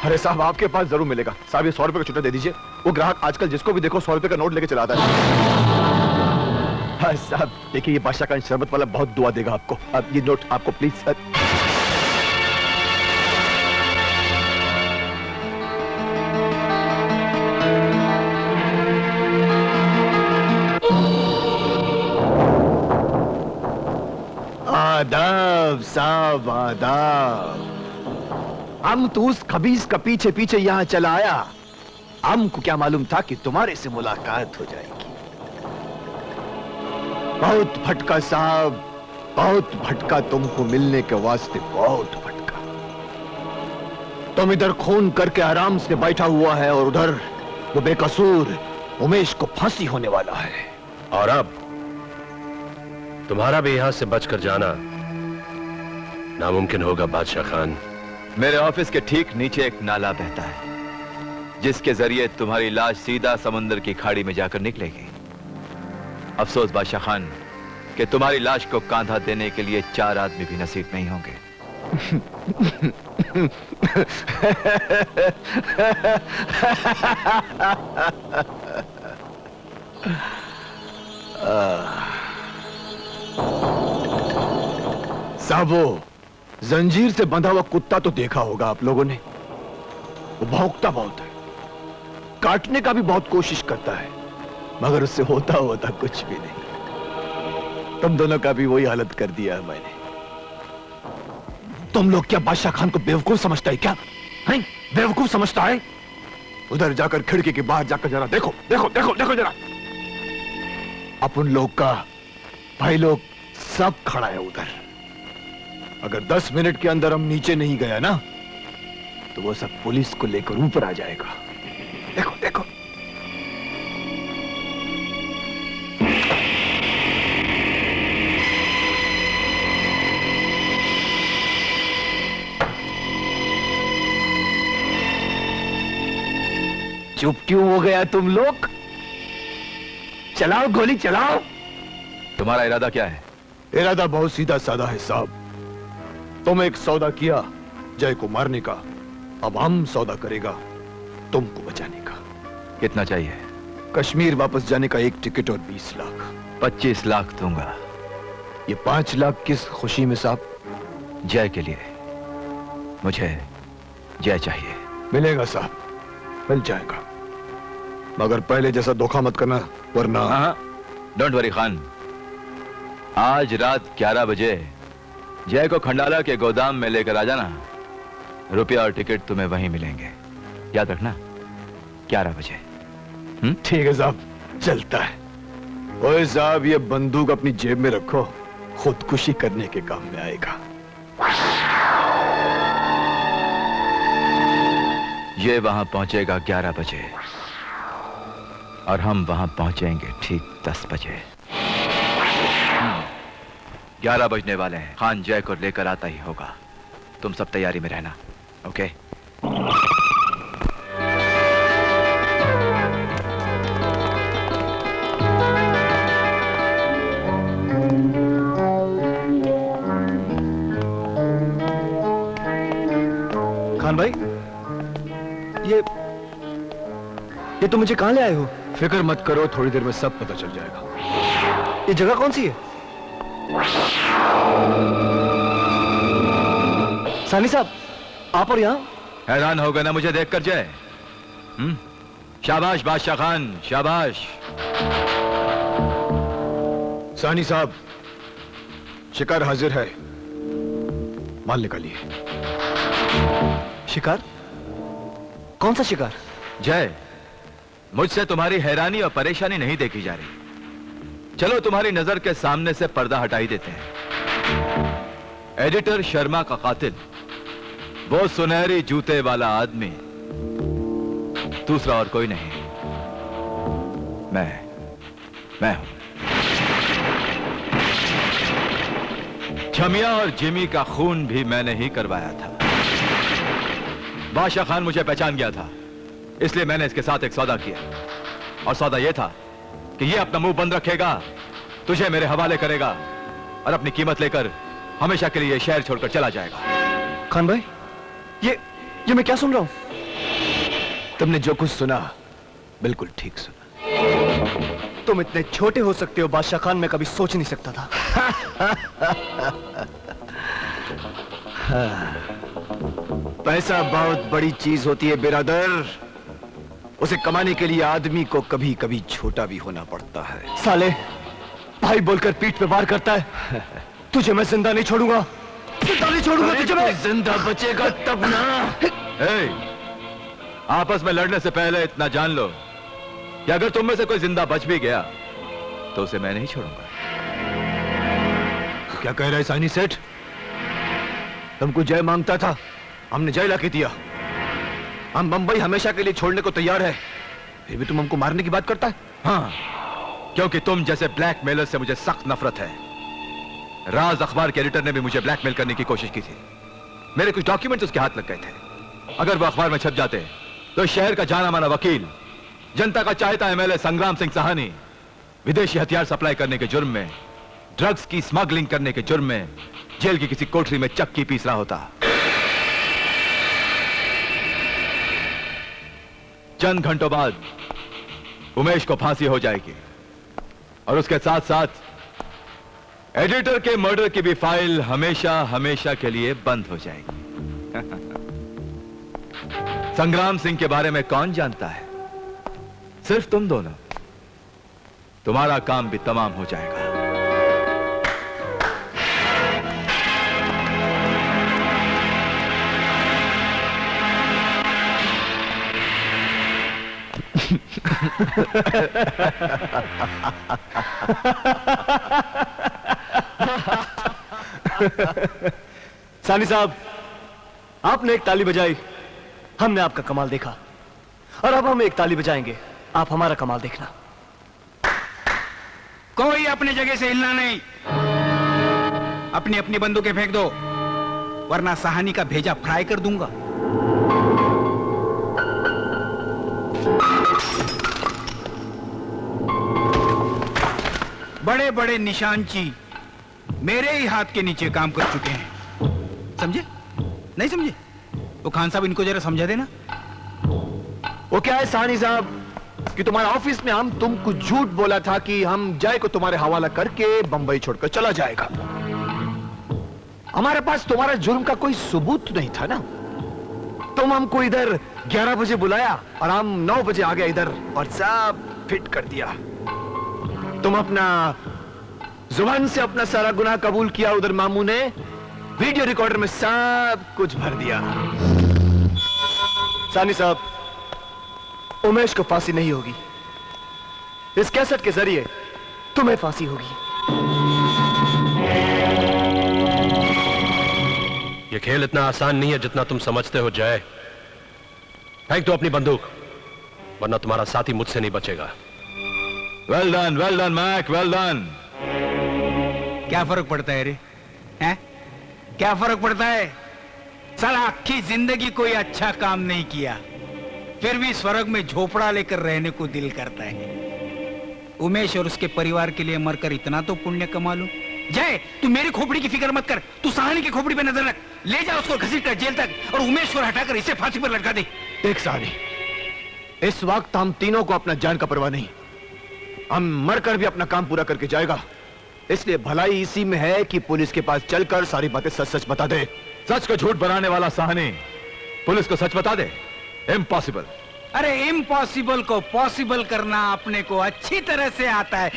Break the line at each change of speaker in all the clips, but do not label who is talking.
अरे साहब, आपके पास जरूर मिलेगा। साहब, ये 100 रुपए का छुट्टा दे दीजिए। वो ग्राहक आजकल जिसको भी देखो 100 रुपए का नोट लेके चला आता है। हाँ साहब, देखिए ये बादशाह का शरबत वाला बहुत दुआ देगा आपको। अब ये नोट आपको प्लीज। आदाब साहब, आदाब। हम तो उस खबीस का पीछे पीछे यहां चला आया। हमको क्या मालूम था कि तुम्हारे से मुलाकात हो जाएगी। बहुत भटका साहब, बहुत भटका, तुमको मिलने के वास्ते बहुत भटका। तुम इधर खून करके आराम से बैठा हुआ है और उधर वो बेकसूर उमेश को फांसी होने वाला है।
और अब तुम्हारा भी यहां से बचकर जाना नामुमकिन होगा बादशाह खान।
मेरे ऑफिस के ठीक नीचे एक नाला बहता है, जिसके जरिए तुम्हारी लाश सीधा समुद्र की खाड़ी में जाकर निकलेगी। अफसोस बादशाह खान कि तुम्हारी लाश को कांधा देने के लिए 4 आदमी भी नसीब नहीं होंगे।
साहब, जंजीर से बंधा हुआ कुत्ता तो देखा होगा आप लोगों ने। वो भौंकता बहुत है, काटने का भी बहुत कोशिश करता है, मगर उससे होता कुछ भी नहीं। तुम दोनों का भी वही हालत कर दिया है मैंने। तुम लोग क्या बादशाह खान को बेवकूफ समझता है क्या? हैं? बेवकूफ समझता है? उधर जाकर खिड़की के बाहर जाकर जरा देखो, देखो देखो देखो जरा। अपन लोग का भाई लोग सब खड़ा है उधर। अगर 10 मिनट के अंदर हम नीचे नहीं गया ना, तो वो सब पुलिस को लेकर ऊपर आ जाएगा। देखो देखो। चुप क्यों हो गया तुम लोग? चलाओ गोली चलाओ।
तुम्हारा इरादा क्या है?
इरादा बहुत सीधा साधा है साहब। तुम एक सौदा किया जय को मारने का, अब हम सौदा करेगा तुमको बचाने का।
कितना चाहिए?
कश्मीर वापस जाने का एक टिकट और 20 लाख।
25 लाख दूंगा।
ये 5 लाख किस खुशी में साहब?
जय के लिए। मुझे जय चाहिए।
मिलेगा साहब, मिल जाएगा, मगर पहले जैसा धोखा मत करना वरना।
डोंट वरी खान, आज रात 11 बजे जय को खंडाला के गोदाम में लेकर आ जाना। रुपया और टिकट तुम्हें वहीं मिलेंगे, याद रखना। 11 बजे।
ठीक है साहब, चलता है। ओए साहब, ये बंदूक अपनी जेब में रखो, खुदकुशी करने के काम में आएगा।
ये वहां पहुंचेगा 11 बजे और हम वहां पहुंचेंगे ठीक 10 बजे। 11 बजने वाले हैं। खान जय को लेकर आता ही होगा। तुम सब तैयारी में रहना, ओके?
खान भाई, ये तुम मुझे कहां ले आए हो?
फिक्र मत करो, थोड़ी देर में सब पता चल जाएगा।
ये जगह कौन सी है? सानी साहब, आप और यहां?
हैरान हो गए ना मुझे देखकर जय? शाबाश बादशाह खान, शाबाश।
सानी साहब, शिकार हाजिर है, माल निकालिए।
शिकार? कौन सा शिकार?
जय, मुझसे तुम्हारी हैरानी और परेशानी नहीं देखी जा रही। चलो तुम्हारी नजर के सामने से पर्दा हटा ही देते हैं। एडिटर शर्मा का कातिल, वो सुनहरी जूते वाला आदमी दूसरा और कोई नहीं, मैं हूं। छमिया और जिमी का खून भी मैंने ही करवाया था। बादशाह खान मुझे पहचान गया था, इसलिए मैंने इसके साथ एक सौदा किया, और सौदा यह था कि यह अपना मुंह बंद रखेगा, तुझे मेरे हवाले करेगा और अपनी कीमत लेकर हमेशा के लिए यह शहर छोड़कर चला जाएगा।
खान भाई, ये मैं क्या सुन रहा हूं?
तुमने जो कुछ सुना बिल्कुल ठीक सुना।
तुम इतने छोटे हो सकते हो बादशाह खान, मैं कभी सोच नहीं सकता था।
पैसा बहुत बड़ी चीज होती है बिरादर, उसे कमाने के लिए आदमी को कभी कभी छोटा भी होना पड़ता है।
साले, भाई बोलकर पीठ पे वार करता है। तुझे मैं जिंदा नहीं छोड़ूंगा, जिंदा नहीं छोड़ूंगा तुझे मैं।
जिंदा बचेगा तब ना।
आपस में लड़ने से पहले इतना जान लो कि अगर तुम में से कोई जिंदा बच भी गया तो उसे मैं नहीं छोड़ूंगा।
क्या कह रहा है सानी सेठ? तुमको जय मांगता था, हमने जय लाके दिया। हम बंबई हमेशा के लिए छोड़ने को तैयार है, फिर भी तुम हमको मारने की बात करता है?
हाँ, क्योंकि तुम जैसे ब्लैकमेलर से मुझे सख्त नफरत है। राज अखबार के एडिटर ने भी मुझे ब्लैकमेल करने की कोशिश की थी। मेरे कुछ डॉक्यूमेंट्स उसके हाथ लग गए थे। अगर वो अखबार में छप जाते तो शहर का जाना माना वकील, जनता का चाहता एमएलए संग्राम सिंह साहनी विदेशी हथियार सप्लाई करने के जुर्म में, ड्रग्स की स्मगलिंग करने के जुर्म में जेल की किसी कोठरी में चक्की पीस रहा होता। चंद घंटों बाद उमेश को फांसी हो जाएगी और उसके साथ साथ एडिटर के मर्डर की भी फाइल हमेशा हमेशा के लिए बंद हो जाएगी। संग्राम सिंह के बारे में कौन जानता है? सिर्फ तुम दोनों। तुम्हारा काम भी तमाम हो जाएगा।
सानी साहब, आपने एक ताली बजाई, हमने आपका कमाल देखा, और अब हम एक ताली बजाएंगे, आप हमारा कमाल देखना।
कोई अपनी जगह से हिलना नहीं। अपनी अपनी बंदूकें फेंक दो, वरना साहनी का भेजा फ्राई कर दूंगा। बड़े बड़े निशानची मेरे ही हाथ के नीचे काम कर चुके हैं, समझे? नहीं समझे? वो खान साहब, इनको जरा समझा देना।
वो क्या है सानी साहब कि तुम्हारे ऑफिस में हम तुमको झूठ बोला था कि हम जय को तुम्हारे हवाला करके बंबई छोड़कर चला जाएगा। हमारे पास तुम्हारा जुर्म का कोई सबूत नहीं था ना। तुम हमको इधर 11 बजे बुलाया और हम 9 बजे आ गए इधर और सब फिट कर दिया। तुम अपना जुबान से अपना सारा गुनाह कबूल किया, उधर मामू ने वीडियो रिकॉर्डर में सब कुछ भर दिया।
सानी साहब, उमेश को फांसी नहीं होगी, इस कैसेट के जरिए तुम्हें फांसी होगी।
ये खेल इतना आसान नहीं है जितना तुम समझते हो जय। फेंक दो अपनी बंदूक, वरना तुम्हारा साथी मुझसे नहीं बचेगा।
Well done Mac, well done.
क्या फर्क पड़ता है रे? हैं? क्या फर्क पड़ता है? साला आखी जिंदगी कोई अच्छा काम नहीं किया, फिर भी स्वर्ग में झोपड़ा लेकर रहने को दिल करता है। उमेश और उसके परिवार के लिए मरकर इतना तो पुण्य कमा लूं। जय, तू मेरी खोपड़ी की फिक्र मत कर, तू सहानी की खोपड़ी पे नजर रख। ले जा उसको घसीट कर जेल तक और उमेश को हटाकर इसे फांसी पर लटका दे।
देख साहनी, इस वक्त हम तीनों को अपना जान का परवाह नहीं, हम मरकर भी अपना काम पूरा करके जाएगा। इसलिए भलाई इसी में है कि पुलिस के पास चलकर सारी बातें सच सच बता दे।
सच को झूठ बनाने वाला साहनी पुलिस को सच बता दे, इम्पॉसिबल।
अरे इम्पॉसिबल को पॉसिबल करना अपने को अच्छी तरह से आता है।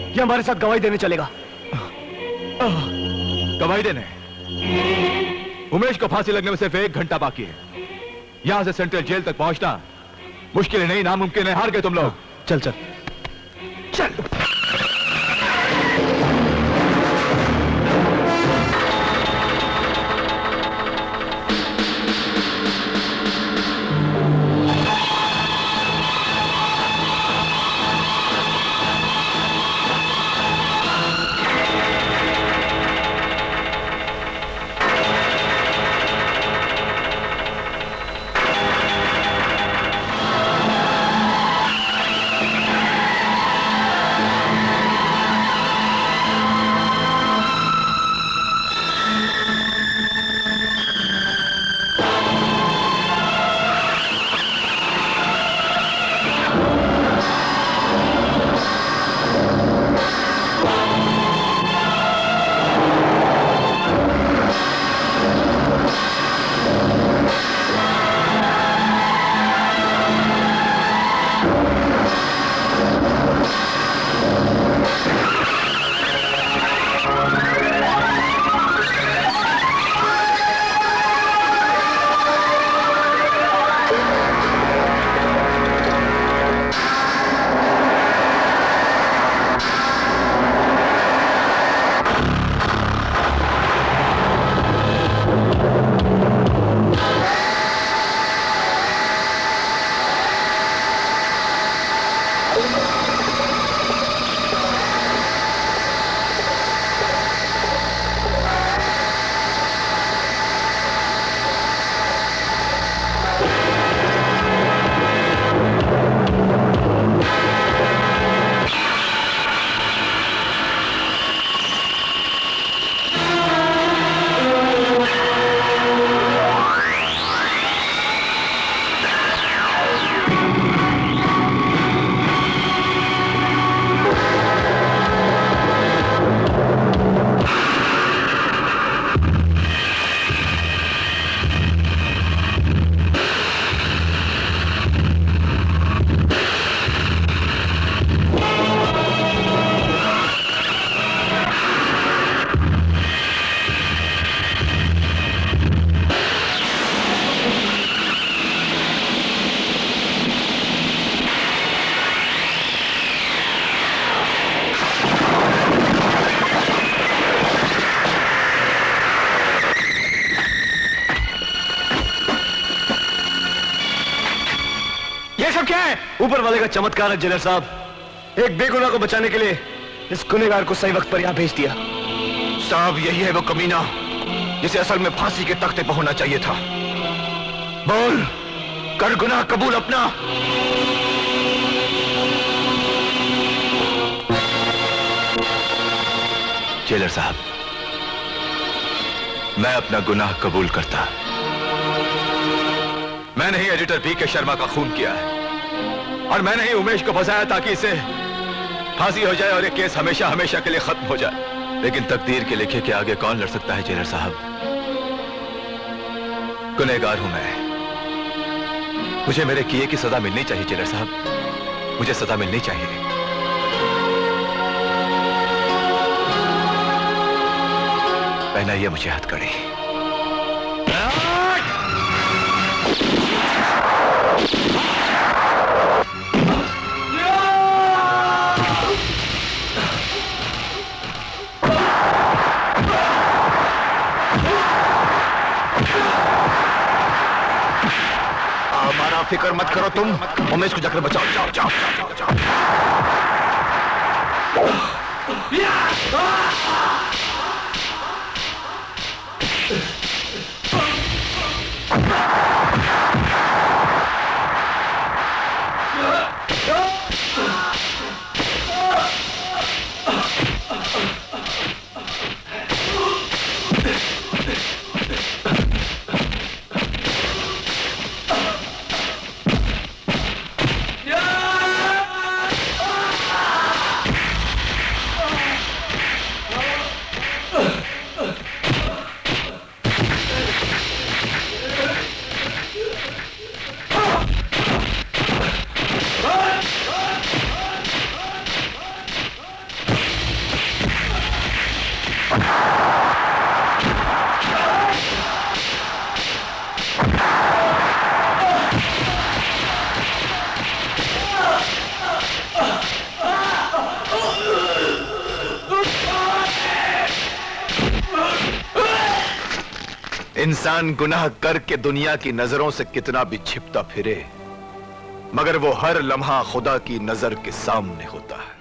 ये हमारे साथ गवाही देने चलेगा।
गवाही देने? उमेश को फांसी लगने में सिर्फ 1 घंटा बाकी है। यहां से सेंट्रल जेल तक पहुंचना मुश्किल नहीं, नामुमकिन है। हार गए तुम लोग।
चल चल
चल। सब क्या है?
ऊपर वाले का चमत्कार है जेलर साहब। एक बेगुनाह को बचाने के लिए इस गुनहगार को सही वक्त पर यहां भेज दिया।
साहब यही है वो कमीना जिसे असल में फांसी के तख्ते पर होना चाहिए था। बोल, कर गुनाह कबूल अपना।
जेलर साहब, मैं अपना गुनाह कबूल करता। मैंने ही एडिटर पीके शर्मा का खून किया है और मैंने ही उमेश को फंसाया ताकि इसे फांसी हो जाए और ये केस हमेशा हमेशा के लिए खत्म हो जाए। लेकिन तकदीर के लिखे के आगे कौन लड़ सकता है जेलर साहब? गुनहगार हूं मैं, मुझे मेरे किए की सजा मिलनी चाहिए जेलर साहब, मुझे सजा मिलनी चाहिए। पहनाइए मुझे हथकड़ी।
हमारा फिक्र मत करो तुम, उमेश को जाकर बचाओ। जाओ जाओ जाओ जाओ। इंसान गुनाह करके दुनिया की नजरों से कितना भी छिपता फिरे, मगर वो हर लम्हा खुदा की नजर के सामने होता है।